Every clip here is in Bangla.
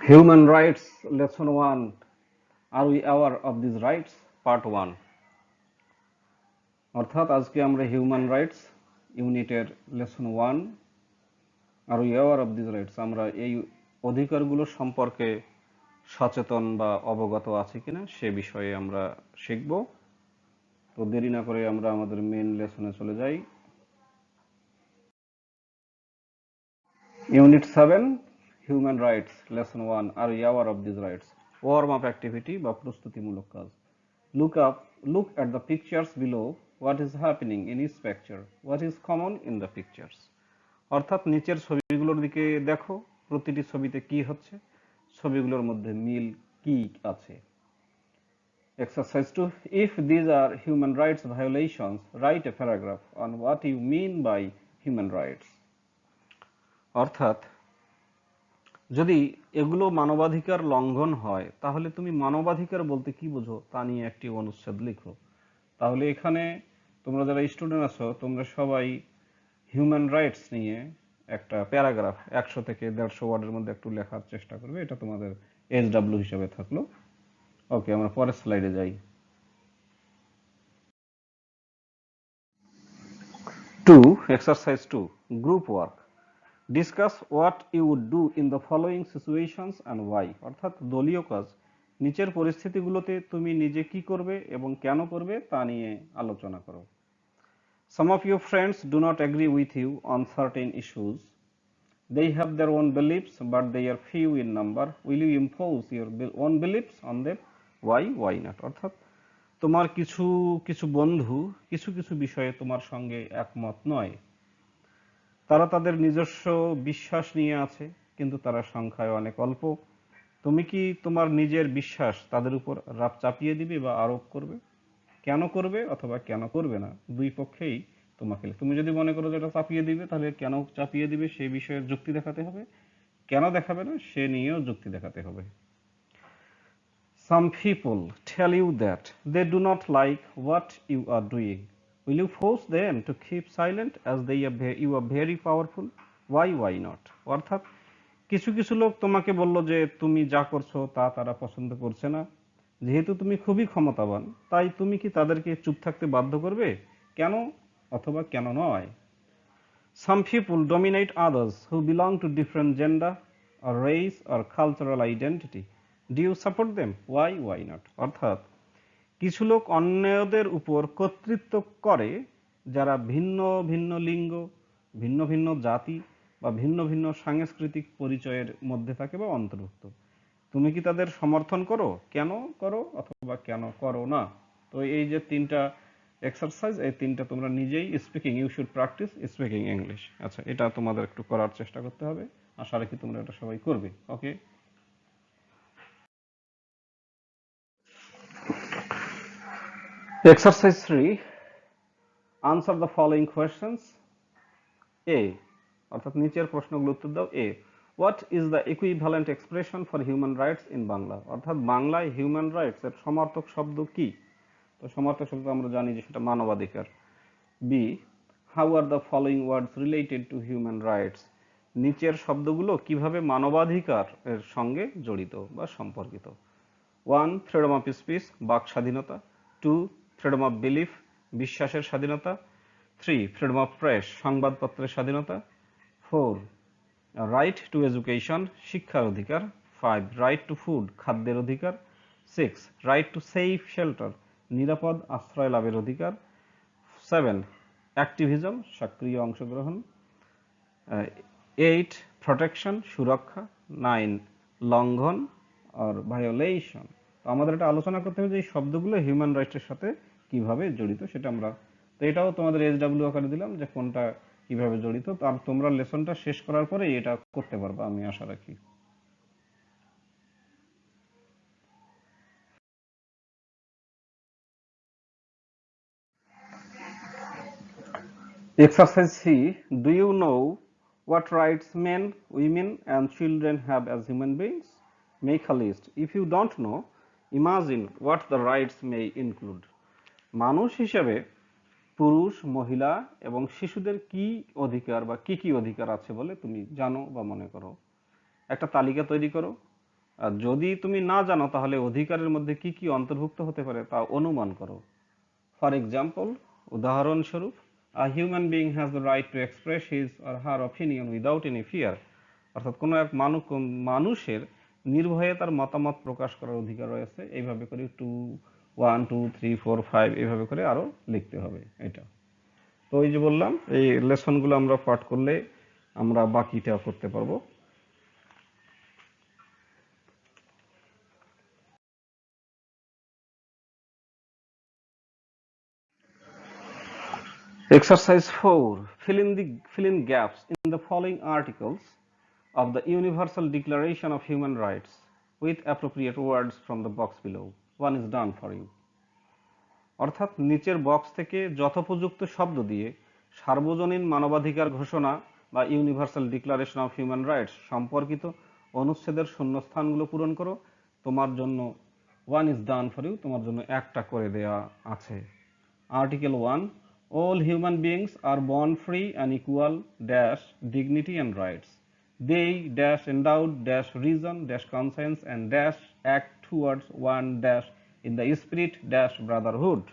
Human Rights Lesson 1. Are we aware of these rights? Part 1. অর্থাৎ আজকে আমরা হিউম্যান রাইটস ইউনিটের lesson 1 are we aware of this rights, আমরা এই অধিকারগুলো সম্পর্কে সচেতন বা অবগত আছি কিনা সে বিষয়ে আমরা শিখব। তো দেরি না করে আমরা আমাদের মেন লেসনে চলে যাই। Unit 7, human rights lesson 1, are we aware of this rights. Warm up activity বা প্রস্তুতিমূলক কাজ। Look at the pictures below. What is happening in each picture? What is common in the pictures? অর্থাৎ নিচের ছবিগুলোর দিকে দেখো, প্রতিটি ছবিতে কি হচ্ছে, ছবিগুলোর মধ্যে মিল কি আছে। Exercise 2. If these are human rights violations, write a paragraph on what you mean by human rights. অর্থাৎ যদি এগুলো মানবাধিকার লঙ্ঘন হয় তাহলে তুমি মানবাধিকার বলতে কি বোঝো তা নিয়ে একটি অনুচ্ছেদ লিখো। তাহলে এখানে তোমরা যারা স্টুডেন্ট আছো তোমরা সবাই হিউম্যান রাইটস নিয়ে একটা প্যারাগ্রাফ 100 থেকে 150 ওয়ার্ডের মধ্যে একটু লেখার চেষ্টা করবে। এটা তোমাদের SW হিসেবে থাকলো। ওকে, আমরা পরের স্লাইডে যাই। 2. Exercise 2. Group work. Discuss what you would do in the following situations and why. অর্থাৎ দলীয় কাজ, নিচের পরিস্থিতিগুলোতে তুমি নিজে কি করবে এবং কেন করবে তা নিয়ে আলোচনা করো। Some of your friends do not agree with you on certain issues. They have their own beliefs, but they are few in number. Will you impose your own beliefs on them? Why not? অর্থাৎ তোমার কিছু কিছু বন্ধু কিছু কিছু বিষয়ে তোমার সঙ্গে একমত নয়। তারা তাদের নিজস্ব বিশ্বাস নিয়ে আছে, কিন্তু তারা সংখ্যায় অনেক অল্প। তুমি কি তোমার নিজের বিশ্বাস তাদের উপর চাপিয়ে দিবে বা আরোপ করবে? কেন করবে অথবা কেন করবে না, দুই পক্ষেই তোমাকে। তুমি যদি মনে করো যে এটা চাপিয়ে দিবে, তাহলে কেন চাপিয়ে দিবে সেই বিষয়ে যুক্তি দেখাতে হবে, কেন দেখাবে না সে নিয়েও যুক্তি দেখাতে হবে। Some people tell you that they do not like what you are doing. Will you force them to keep silent as you are very powerful? Why not? অর্থাৎ কিছু কিছু লোক তোমাকে বললো যে তুমি যা করছো তা তারা পছন্দ করছে না, যেহেতু তুমি খুবই ক্ষমতাবান তাই তুমি কি তাদেরকে চুপ থাকতে বাধ্য করবে? কেন অথবা কেন নয়। Some people dominate others who belong to different gender or race or cultural identity. Do you support them? Why not? অর্থাৎ কিছু লোক অন্যদের উপর কর্তৃত্ব করে যারা ভিন্ন ভিন্ন লিঙ্গ, ভিন্ন ভিন্ন জাতি বা ভিন্ন ভিন্ন সাংস্কৃতিক পরিচয়ের মধ্যে থাকে বা অন্তর্ভুক্ত। তুমি কি তাদের সমর্থন করো? কেন করো অথবা কেন করো না? তো এই যে তিনটা এক্সারসাইজ, এই তিনটা তোমরা নিজেই speaking, you should practise speaking English. আচ্ছা, এটা তোমাদের একটু করার চেষ্টা করতে হবে, আশা রাখি তোমরা এটা সবাই করবে। Okay, exercise 3. Answer the following questions. A, অর্থাৎ নিচের প্রশ্নগুলো উত্তর দাও। A, what is the equivalent expression for human rights in Bangla? অর্থাৎ বাংলায় হিউম্যান রাইটস এর সমার্থক শব্দ কি? তো সমার্থক শব্দ আমরা জানি যে সেটা মানবাধিকার। B, how are the following words related to human rights? নিচের শব্দগুলো কিভাবে মানবাধিকার এর সঙ্গে জড়িত বা সম্পর্কিত। 1. ফ্রিডম অফ স্পিচ, বাক স্বাধীনতা। 2. ফ্রিডম অফ বিলিফ, বিশ্বাসের স্বাধীনতা। 3. ফ্রিডম অফ প্রেস, সংবাদপত্রের স্বাধীনতা। 4. রাইট টু এডুকেশন, শিক্ষার অধিকার। 5. রাইট টু ফুড, খাদ্যের অধিকার। 6. রাইট টু সেফ শেল্টার, নিরাপদ আশ্রয় লাভের অধিকার। 7. অ্যাক্টিভিজম, সক্রিয় অংশগ্রহণ। 8. প্রোটেকশন, সুরক্ষা। 9. লঙ্ঘন আর ভায়োলেশন। তো আমাদের এটা আলোচনা করতে হবে যে এই শব্দগুলো হিউম্যান রাইটসের সাথে কিভাবে জড়িত, সেটা আমরা, তো এটাও তোমাদের SW আকারে দিলাম যে কোনটা কিভাবে জড়িত। আর তোমরা লেসনটা শেষ করার পরে এটা করতে পারবা, আমি আশা রাখি। Exercise C. Do you know what rights men, women and children have as human beings? Make a list. If you don't know, imagine what the rights may include. মানুষ হিসেবে পুরুষ, মহিলা এবং শিশুদের কি অধিকার বা কি কি অধিকার আছে বলে তুমি জানো বা মনে করো, একটা তালিকা তৈরি করো। আর যদি তুমি না জানো তাহলে অধিকারের মধ্যে কি কি অন্তর্ভুক্ত হতে পারে তা অনুমান করো। ফর এক্সাম্পল, উদাহরণস্বরূপ, আ human being has the right to express his or her opinion without any fear. অর্থাৎ কোনো এক মানুষের নির্ভয়ে তার মতামত প্রকাশ করার অধিকার রয়েছে। এইভাবে করে 1 2 3 4 5 এইভাবে করে আরো লিখতে হবে এটা। তো ওই যে বললাম, এই লেসনগুলো আমরা পাঠ করলে আমরা বাকিটা করতে পারবো। Exercise 4. Fill in gaps in the following articles of the Universal Declaration of Human Rights with appropriate words from the box below. One is done for you. অর্থাৎ নিচের বক্স থেকে যথোপযুক্ত শব্দ দিয়ে সার্বজনীন মানবাধিকার ঘোষণা বা universal declaration of human rights সম্পর্কিত অনুচ্ছেদের শূন্যস্থানগুলো পূরণ করো। তোমার জন্য one is done for you, তোমার জন্য একটা করে দেয়া আছে। Article 1, all human beings are born free and equal dash dignity and rights. They dash endowed dash reason dash conscience and dash act towards one dash in the spirit dash brotherhood.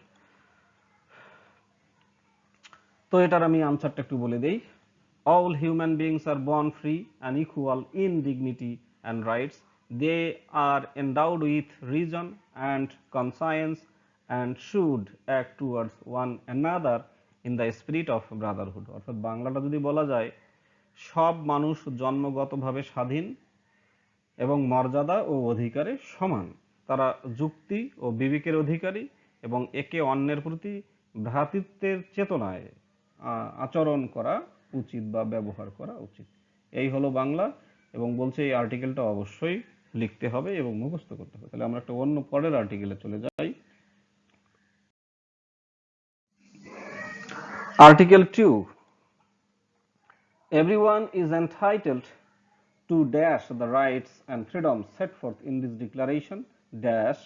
তো এটার আমি আনসারটা একটু বলে দেই। All human beings are born free and equal in dignity and rights. They are endowed with reason and conscience and should act towards one another in the spirit of brotherhood. অর্থাৎ বাংলাটা যদি বলা যায়, সব মানুষ জন্মগতভাবে স্বাধীন এবং মর্যাদা ও অধিকারে সমান। তারা যুক্তি ও বিবেকের অধিকারী এবং একে অন্যের প্রতি ভ্রাতৃত্বের চেতনায় আচরণ করা উচিত বা ব্যবহার করা উচিত। এই হলো বাংলা, এবং বলছে এই আর্টিকেলটা অবশ্যই লিখতে হবে এবং মুখস্থ করতে হবে। তাহলে আমরা একটা অন্য পরের আর্টিকেলে চলে যাই। Article 2, everyone is entitled to dash the rights and freedoms set forth in this declaration dash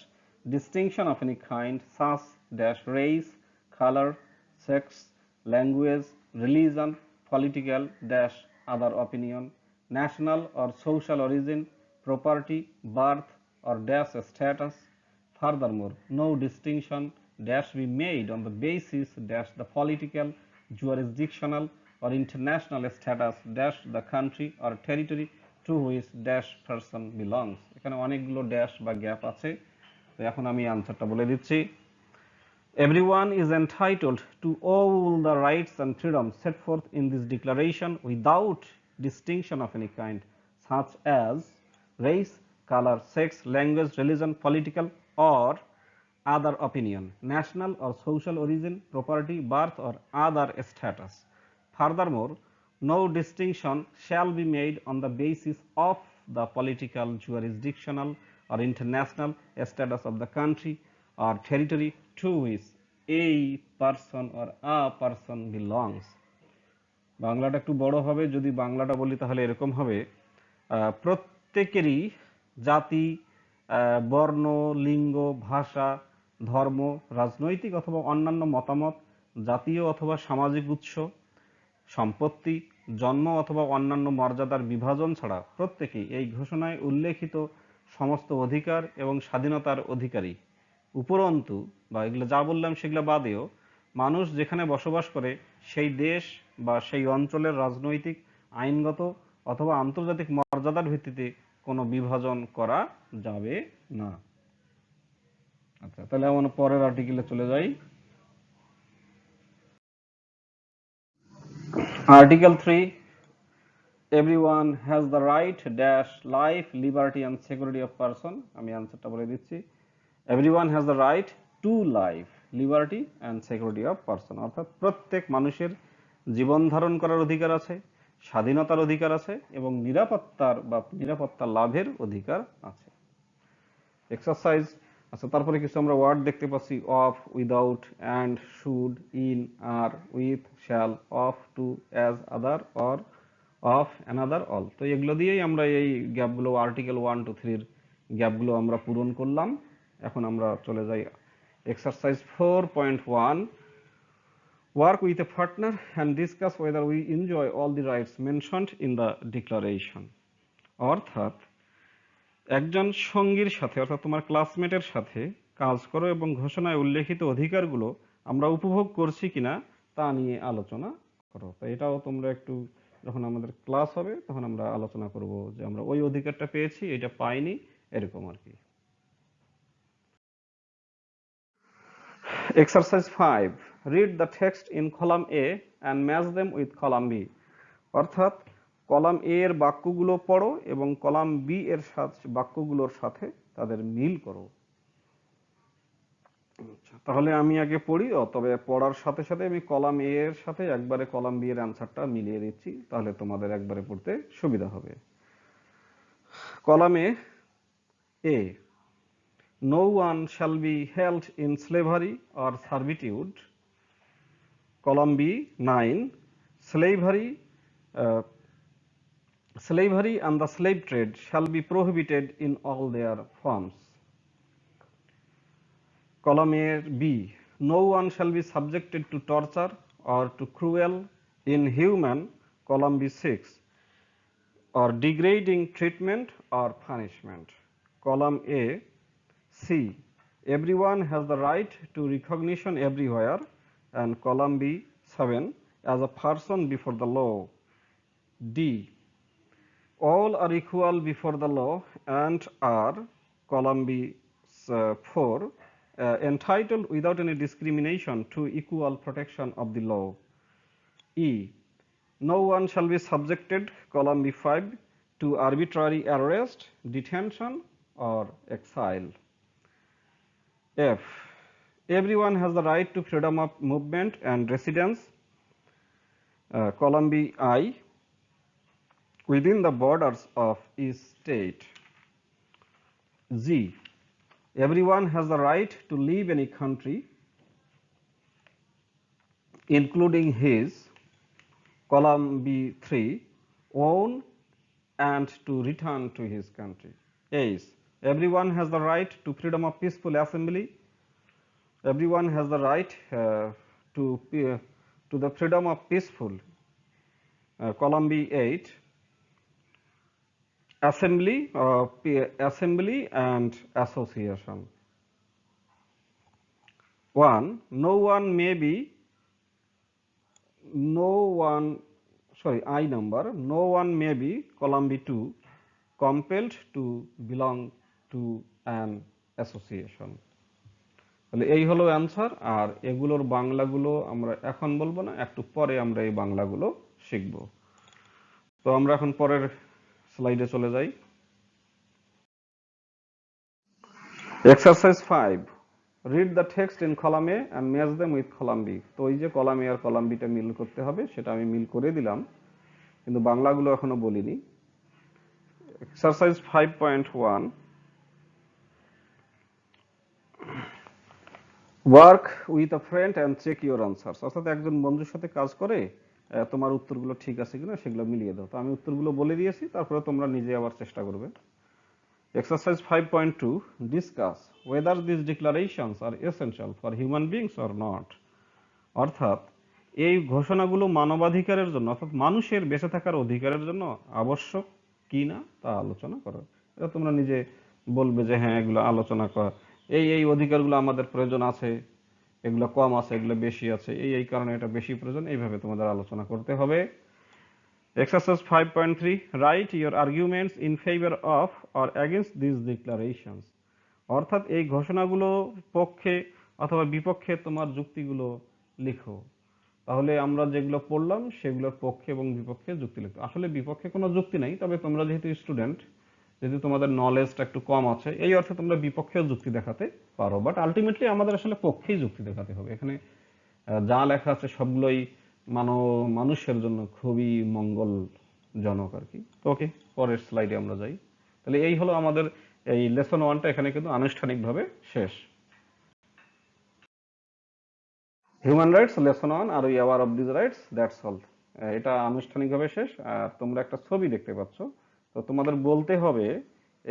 distinction of any kind such dash race, color, sex, language, religion, political dash other opinion, national or social origin, property, birth or dash status. Furthermore, no distinction dash be made on the basis dash the political, jurisdictional or international status dash the country or territory to which dash person belongs. এখানে অনেকগুলো ড্যাশ বা গ্যাপ আছে, তো এখন আমি আনসারটা বলে দিচ্ছি। Everyone is entitled to all the rights and freedoms set forth in this declaration without distinction of any kind, such as race, color, sex, language, religion, political or other opinion, national or social origin, property, birth or other status. Furthermore, no distinction shall be made on the basis of the political, jurisdictional or international status of the country or territory to which a person or a person belongs. বাংলাটা একটু বড় হবে, যদি বাংলাটা বলি তাহলে এরকম হবে, প্রত্যেকেরই জাতি, বর্ণ, লিঙ্গ, ভাষা, ধর্ম, রাজনৈতিক অথবা অন্যান্য মতামত, জাতীয় অথবা সামাজিক উৎস, সম্পত্তি, জন্ম অথবা অন্যান্য মর্যাদার বিভাজন ছাড়া প্রত্যেকেই এই ঘোষণায় উল্লেখিত সমস্ত অধিকার এবং স্বাধীনতার অধিকারী। উপরন্তু বা এগুলো যা বললাম সেগুলো বাদেও মানুষ যেখানে বসবাস করে সেই দেশ বা সেই অঞ্চলের রাজনৈতিক, আইনগত অথবা আন্তর্জাতিক মর্যাদার ভিত্তিতে কোনো বিভাজন করা যাবে না। আচ্ছা, তাহলে আমরা পরের আর্টিকেলে চলে যাই। Article 3, everyone has the right dash life, liberty and security of person. আমি আনসারটা বলে দিচ্ছি। Everyone has the right to life, liberty and security of person. অর্থাৎ প্রত্যেক মানুষের জীবন ধারণ করার অধিকার আছে, স্বাধীনতার অধিকার আছে এবং নিরাপত্তা লাভের অধিকার আছে। এক্সারসাইজ, আচ্ছা তারপরে কিছু আমরা ওয়ার্ড দেখতে পাচ্ছি, of, without, and, should, in, are, with, shall, of, to, as, other, or, of, another, all. তো এগুলো দিয়েই আমরা এই গ্যাপগুলো আর্টিকেল 1 to 3 গ্যাপগুলো আমরা পূরণ করলাম। এখন আমরা চলে যাই exercise 4.1, work with a partner and discuss whether we enjoy all the rights mentioned in the declaration. অর্থাৎ একজন সঙ্গীর সাথে অর্থাৎ তোমার ক্লাসমেটের সাথে কাজ করো এবং ঘোষণায় উল্লেখিত অধিকারগুলো আমরা উপভোগ করছি কিনা তা নিয়ে আলোচনা করো। তো এটাও তোমরা একটু যখন আমাদের ক্লাস হবে তখন আমরা আলোচনা করব যে আমরা ওই অধিকারটা পেয়েছি, এটা পাইনি, এরকম আর কি। Exercise 5. Read the text in column A and match them with column B. অর্থাৎ কলাম এ এর বাক্যগুলো পড়ো এবং কলাম বি এর সাথে বাক্যগুলোর সাথে তাদের মিল করো। তাহলে আমি আগে পড়ি, তবে পড়ার সাথে সাথে আমি কলাম এ এর সাথে একবারে কলাম বি এর অ্যান্সারটা মিলিয়ে দিচ্ছি, তাহলে তোমাদের একবারে পড়তে সুবিধা হবে। Column A, no one shall be held in slavery or servitude. Column B, 9, slavery slavery and the slave trade shall be prohibited in all their forms. Column A, B, no one shall be subjected to torture or to cruel, inhuman, column B, 6, or degrading treatment or punishment. Column A, C, everyone has the right to recognition everywhere, and column B, 7, as a person before the law. D, all are equal before the law and are, column B, 4, entitled without any discrimination to equal protection of the law. E, no one shall be subjected, column B, 5, to arbitrary arrest, detention, or exile. F, everyone has the right to freedom of movement and residence, column B, I, within the borders of each state. G, everyone has the right to leave any country, including his, column B, 3, own and to return to his country. H, everyone has the right to freedom of peaceful assembly. Everyone has the right to the freedom of peaceful, column B, 8, assembly and association. 1, no one may be, I number, no one may be, column B, 2, compelled to belong to an association. তাহলে এই হলো অ্যান্সার। আর এগুলোর বাংলাগুলো আমরা এখন বলবো না, একটু পরে আমরা এই বাংলাগুলো শিখব। তো আমরা এখন পরের স্লাইডে চলে যাই। Exercise 5, read the text in column A and match them with column B. তো এই যে কলাম এ আর কলাম বিটা মিল করতে হবে, সেটা আমি মিল করে দিলাম, কিন্তু বাংলাগুলো এখনো বলিনি। Exercise 5.1, work with a friend and check your answers. অর্থাৎ একজন বন্ধুর সাথে কাজ করে তোমার উত্তরগুলো ঠিক আছে কিনা সেগুলো মিলিয়ে দাও। তো আমি উত্তরগুলো বলে দিয়েছি, তারপরে তোমরা নিজে আবার চেষ্টা করবে। Exercise 5.2, discuss whether this declarations are essential for human beings or not. অর্থাৎ এই ঘোষণাগুলো মানবাধিকারের জন্য অর্থাৎ মানুষের বেঁচে থাকার অধিকারের জন্য আবশ্যক কি না তা আলোচনা করো। এটা তোমরা নিজে বলবে যে হ্যাঁ এগুলো আলোচনা কর, এই অধিকারগুলো আমাদের প্রয়োজন আছে, এগুলো কম আছে, এগুলো বেশি আছে, এই কারণে এটা বেশি প্রয়োজন, এইভাবে তোমাদের আলোচনা করতে হবে। Exercise 5.3, write your arguments in favor of or against these declarations. অর্থাৎ এই ঘোষণাগুলো পক্ষে অথবা বিপক্ষে তোমার যুক্তিগুলো লিখো। তাহলে আমরা যেগুলো পড়লাম সেগুলোর পক্ষে এবং বিপক্ষে যুক্তি লিখতে। আসলে বিপক্ষে কোনো যুক্তি নাই, তবে তোমরা যেহেতু স্টুডেন্ট, যেহেতু তোমাদের নলেজটা একটু কম আছে, এই অর্থে তোমরা বিপক্ষেও যুক্তি দেখাতে পারো, বাট আলটিমেটলি আমাদের আসলে পক্ষেই যুক্তি দেখাতে হবে। এখানে যা লেখা আছে সবগুলোই মানুষের জন্য খুবই মঙ্গলজনক আর কি। তো ওকে, পরের স্লাইডে আমরা যাই। তাহলে এই হলো আমাদের এই লেসন 1টা এখানে কিন্তু আনুষ্ঠানিকভাবে শেষ। Human rights lesson 1, are we aware of this rights, that's all. এটা আনুষ্ঠানিকভাবে শেষ। আর তোমরা একটা ছবি দেখতে পাচ্ছ, তো তোমাদের বলতে হবে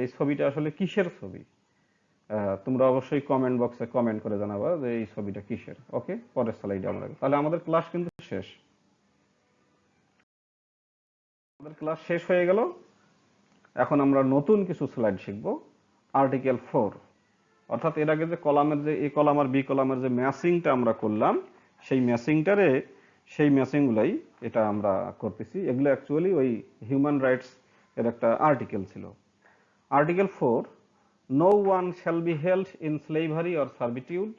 এই ছবিটা আসলে কিসের ছবি। তোমরা অবশ্যই কমেন্ট বক্সে কমেন্ট করে জানাবা যে এই ছবিটা কিসের। ওকে, পরের স্লাইডে আমরা, তাহলে আমাদের ক্লাস কিন্তু শেষ। আমাদের ক্লাস শেষ হয়ে গেল। এখন আমরা নতুন কিছু স্লাইড শিখব। আর্টিকেল 4, অর্থাৎ এর আগে যে কলামের যে এ কলাম আর বি কলামের যে ম্যাচিংটা আমরা করলাম, সেই ম্যাচিংগুলাই এটা আমরা করতেছি। এগুলো অ্যাকচুয়ালি ওই হিউম্যান রাইটস এর একটা আর্টিকেল ছিল। Article 4, no one shall be held in slavery or servitude.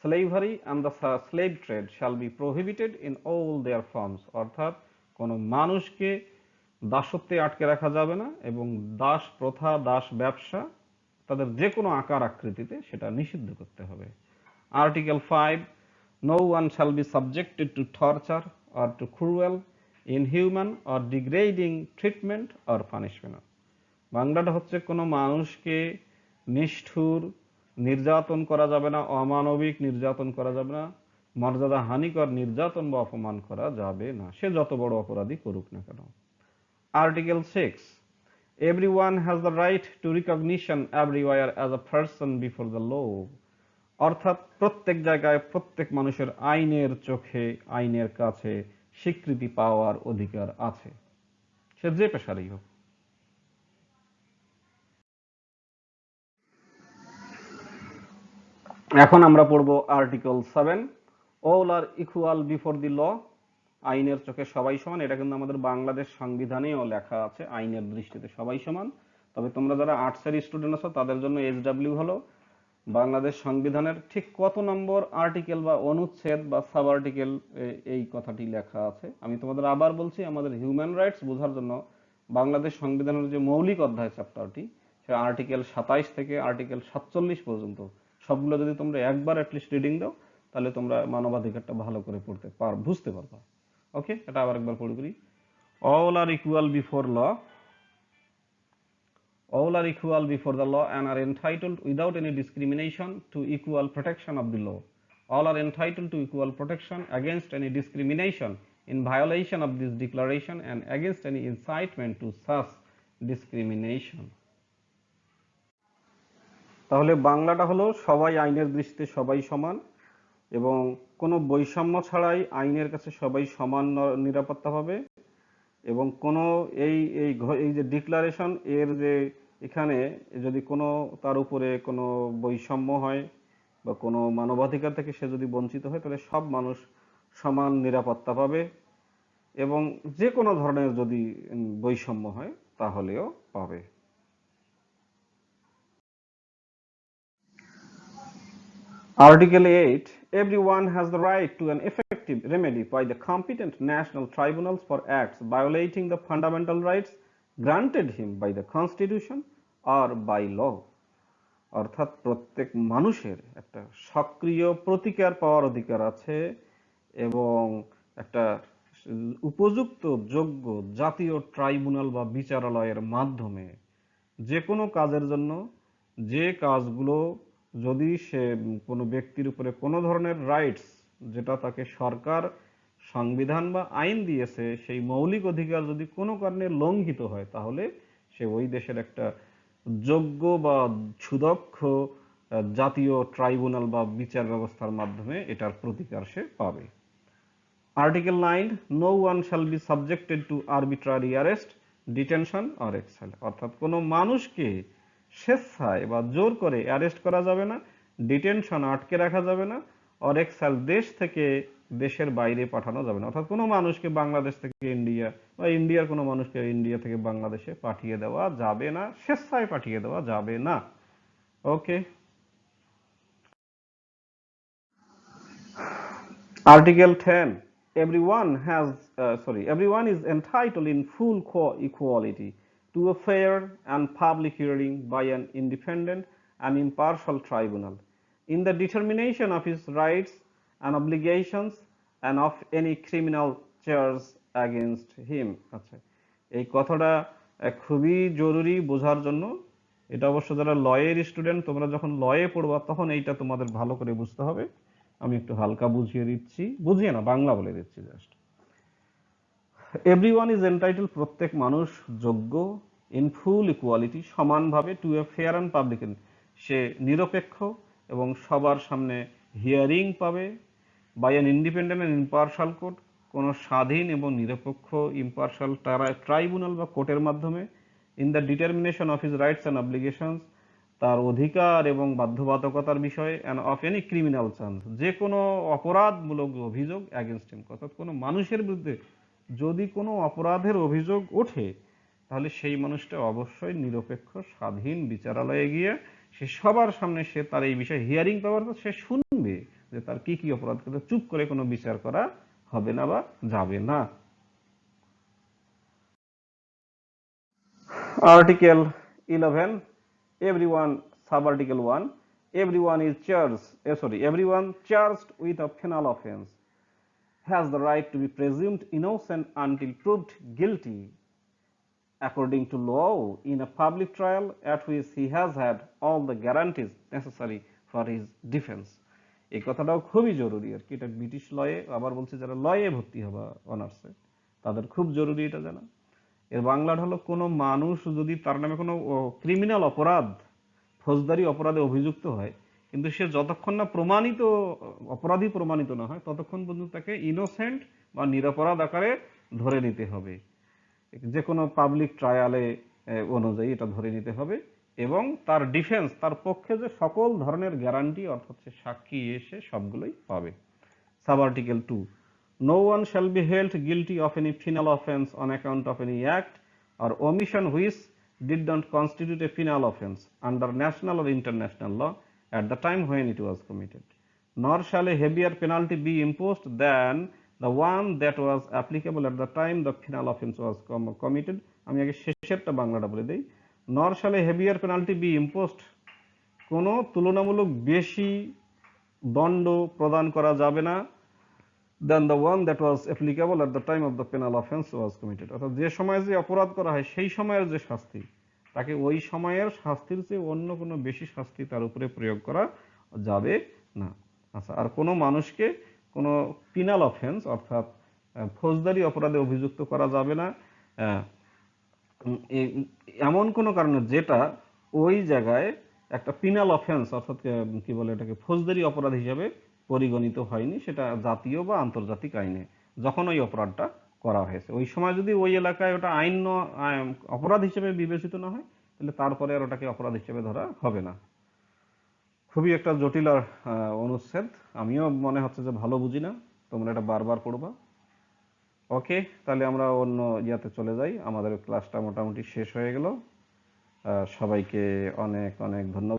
Slavery and the slave trade shall be prohibited in all their forms. অর্থাৎ কোনো মানুষকে দাসত্বে আটকে রাখা যাবে না এবং দাস প্রথা, দাস ব্যবসা তাদের যে কোনো আকার আকৃতিতে সেটা নিষিদ্ধ করতে হবে। Article 5, no one shall be subjected to torture or to cruel, inhuman or degrading treatment or punishment. বাংলাটা হচ্ছে কোনো মানুষকে নিষ্ঠুর নির্যাতন করা যাবে না, অমানবিক নির্যাতন করা যাবে না, মর্যাদা হানিকর নির্যাতন বা অপমান করা যাবে না, সে যত বড় অপরাধী করুক না কেন। Article 6, everyone has the right to recognition everywhere as a person before the law. অর্থাৎ প্রত্যেক জায়গায় প্রত্যেক মানুষের আইনের চোখে, আইনের কাছে স্বীকৃতি পাওয়ার অধিকার আছে, সে যে পেশারই হোক। এখন আমরা পড়ব article 7, all are equal before the law. আইনের চোখে সবাই সমান। এটা কিন্তু আমাদের বাংলাদেশ সংবিধানেও লেখা আছে, আইনের দৃষ্টিতে সবাই সমান। তবে তোমরা যারা আর্টসের স্টুডেন্ট আছো তাদের জন্য SW হলো বাংলাদেশ সংবিধানের ঠিক কত নম্বর আর্টিকেল বা অনুচ্ছেদ বা সাব আর্টিকেল এই কথাটি লেখা আছে। আমি তোমাদের আবার বলছি, আমাদের হিউম্যান রাইটস বোঝার জন্য বাংলাদেশ সংবিধানের যে মৌলিক অধ্যায় চ্যাপ্টারটি, সেটা আর্টিকেল 27 থেকে আর্টিকেল 47 পর্যন্ত সবগুলো যদি তোমরা একবার অ্যাটলিস্ট রিডিং দাও, তাহলে তোমরা মানবাধিকারটা ভালো করে বুঝতে পারবা। ওকে, এটা আবার একবার পড়ে করি। All are equal before law, all are equal before the law and are entitled without any discrimination to equal protection of the law. All are entitled to equal protection against any discrimination in violation of this declaration and against any incitement to such discrimination. তাহলে বাংলাটা হলো সবাই আইনের দৃষ্টিতে সবাই সমান এবং কোনো বৈষম্য ছাড়াই আইনের কাছে সবাই সমান নিরাপত্তা পাবে এবং কোনো এই এই এই যে ডিক্লারেশন এর যে এখানে যদি কোনো তার উপরে কোনো বৈষম্য হয় বা কোনো মানবাধিকার থেকে সে যদি বঞ্চিত হয়, তাহলে সব মানুষ সমান নিরাপত্তা পাবে এবং যে কোনো ধরনের যদি বৈষম্য হয় তাহলেও পাবে। Article 8, everyone has the right to an effective remedy by the competent national tribunals for acts violating the fundamental rights granted him by the Constitution or by law. অর্থাৎ প্রত্যেক মানুষের একটা সক্রিয় প্রতিকার পাওয়ার অধিকার আছে এবং একটা উপযুক্ত যোগ্য জাতীয় ট্রাইব্যুনাল বা বিচারালয়ের মাধ্যমে যে কোনো কাজের জন্য, যে কাজগুলো যদি সে কোনো ব্যক্তির উপরে কোনো ধরনের রাইটস যেটা তাকে সরকার, সংবিধান বা আইন দিয়েছে, সেই মৌলিক অধিকার যদি কোনো কারণে লঙ্ঘিত হয়, তাহলে সে ওই দেশের একটা যোগ্য বা সুদক্ষ জাতীয় ট্রাইব্যুনাল বা বিচার ব্যবস্থার মাধ্যমে এটার প্রতিকার সে পাবে। Article 9, no one shall be subjected to arbitrary arrest, detention or exile. অর্থাৎ কোনো মানুষকে স্বেচ্ছায় বা জোর করে অ্যারেস্ট করা যাবে না, ডিটেনশন আটকে রাখা যাবে না, অর এক্সাইল দেশ থেকে দেশের বাইরে পাঠানো যাবে না। অর্থাৎ কোনো মানুষকে বাংলাদেশ থেকে ইন্ডিয়া বা ইন্ডিয়ার কোনো মানুষকে ইন্ডিয়া থেকে বাংলাদেশে পাঠিয়ে দেওয়া যাবে না, স্বেচ্ছায় পাঠিয়ে দেওয়া যাবে না। ওকে, article 10, everyone is entitled in full equality to a fair and public hearing by an independent and impartial tribunal in the determination of his rights and obligations and of any criminal charge against him. আচ্ছা, এই কথাটা খুবই জরুরি বোঝার জন্য। এটা অবশ্য যারা লয়ের স্টুডেন্ট, তোমরা যখন লয়ে পড়বা তখন এইটা তোমাদের ভালো করে বুঝতে হবে। আমি একটু হালকা বুঝিয়ে দিচ্ছি, বুঝিয়ে না বাংলা বলে দিচ্ছি জাস্ট। এভরিওয়ান ইজ এন্টাইটেল, প্রত্যেক মানুষ যোগ্য, ইন ফুল ইকুয়ালিটি, সমানভাবে, to a fair and public, সে নিরপেক্ষ এবং সবার সামনে হিয়ারিং পাবে, by an independent and impartial court, কোনো স্বাধীন এবং নিরপেক্ষ ইম্পার্শাল ট্রাইব্যুনাল বা কোর্টের মাধ্যমে, in the determination of his rights and obligations, তার অধিকার এবং বাধ্যবাধকতার বিষয়ে, and of any criminal charge, যে কোনো অপরাধমূলক অভিযোগ অ্যাগেনস্ট হিম, অর্থাৎ কোনো মানুষের বিরুদ্ধে যদি কোনো অপরাধের অভিযোগ ওঠে তাহলে সেই মানুষটা অবশ্যই নিরপেক্ষ স্বাধীন বিচারালয়ে গিয়ে সে সবার সামনে সে তার এই বিষয়ে হিয়ারিং পাওয়ার পর সে শুনবে যে তার কি কি অপরাধ করে, চুপ করে কোনো বিচার করা হবে না বা যাবে না। Article 11, everyone, sub-article 1, everyone charged with a penal offence has the right to be presumed innocent until proved guilty according to law in a public trial at which he has had all the guarantees necessary for his defense. এই কথাটাও খুবই জরুরি আর কি, এটা ব্রিটিশ লয়ে, আবার বলছে যারা লয়ে ভর্তি হবে অনার্সে তাদের খুব জরুরি এটা জানা। এর বাংলাটা হলো, কোনো মানুষ যদি তার নামে কোনো ক্রিমিনাল অপরাধ, ফৌজদারি অপরাধে অভিযুক্ত হয়, কিন্তু সে যতক্ষণ না প্রমাণিত অপরাধী প্রমাণিত না হয় ততক্ষণ পর্যন্ত তাকে ইনোসেন্ট বা নিরপরাধ আকারে ধরে নিতে হবে, যে কোনো পাবলিক ট্রায়ালে অনুযায়ী এটা ধরে নিতে হবে, এবং তার ডিফেন্স, তার পক্ষে যে সকল ধরনের গ্যারান্টি অর্থাৎ সে সাক্ষী এসে সবগুলোই পাবে। Sub article 2, no one shall be held guilty of any penal offence on account of any act or omission which did not constitute a penal offence under national or international law at the time when it was committed, nor shall a heavier penalty be imposed than the one that was applicable at the time the penal offence was committed. আমি আগে শেষেরটা বাংলাটা বলে দেই। nor shall a heavier penalty be imposed, কোনো তুলনামূলক বেশি দণ্ড প্রদান করা যাবে না than the one that was applicable at the time of the penal offence was committed, অর্থাৎ যে সময় যে অপরাধ করা হয় সেই সময়ের যে শাস্তি, তাকে ওই সময়ের শাস্তির চেয়ে অন্য কোনো বেশি শাস্তি তার উপরে প্রয়োগ করা যাবে না। আচ্ছা, আর কোনো মানুষকে কোনো পিনাল অফেন্স অর্থাৎ ফৌজদারি অপরাধে অভিযুক্ত করা যাবে না এমন কোনো কারণে যেটা ওই জায়গায় একটা পিনাল অফেন্স অর্থাৎ কি বলে এটাকে, ফৌজদারি অপরাধ হিসেবে পরিগণিত হয়নি, সেটা জাতীয় বা আন্তর্জাতিক আইনে যখন ওই অপরাধটা করা হয়েছে ওই সময় যদি ওই এলাকায় ওটা অপরাধ হিসেবে বিবেচিত না হয় তাহলে তারপরে আর ওটাকে অপরাধ হিসেবে ধরা হবে না। খুবই একটা জটিল অনুচ্ছেদ, আমিও মনে হচ্ছে যে ভালো বুঝি না, তোমরা এটা বারবার পড়বা। ওকে, তাহলে আমরা অন্য ইয়াতে চলে যাই, আমাদের ক্লাসটা মোটামুটি শেষ হয়ে গেল। সবাইকে অনেক অনেক ধন্যবাদ।